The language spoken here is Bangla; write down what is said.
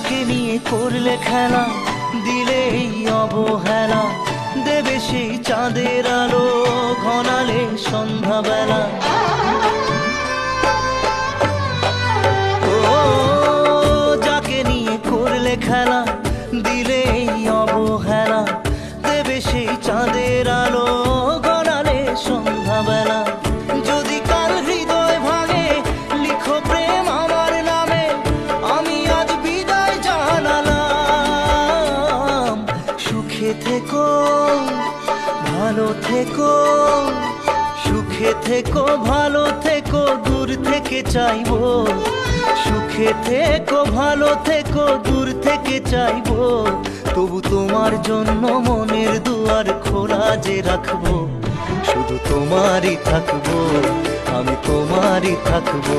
যাকে নিয়ে করলে খেলা, দিলে এই অবহেলা, দেবে সেই চাঁদের আলো ঘনালে সন্ধ্যাবেলা। ও যাকে নিয়ে করলে খেলা, দিলে এই অবহেলা, দেবে সেই চাঁদের আলো ঘনালে সন্ধ্যাবেলা। যদি কাল হৃদয় ভাঙে, লিখো প্রেম আমার নামে, আমি আজ বিদায় জানালাম। সুখে থেকো, ভালো থেকো, সুখে থেকো, ভালো থেকো, দূর থেকে চাইবো। সুখে থেকো, ভালো থেকো, দূর থেকে চাইবো। তবু তোমার জন্য মনের দুয়ার খোলা যে রাখবো। শুধু তোমারই থাকবো, আমি তোমারই থাকবো।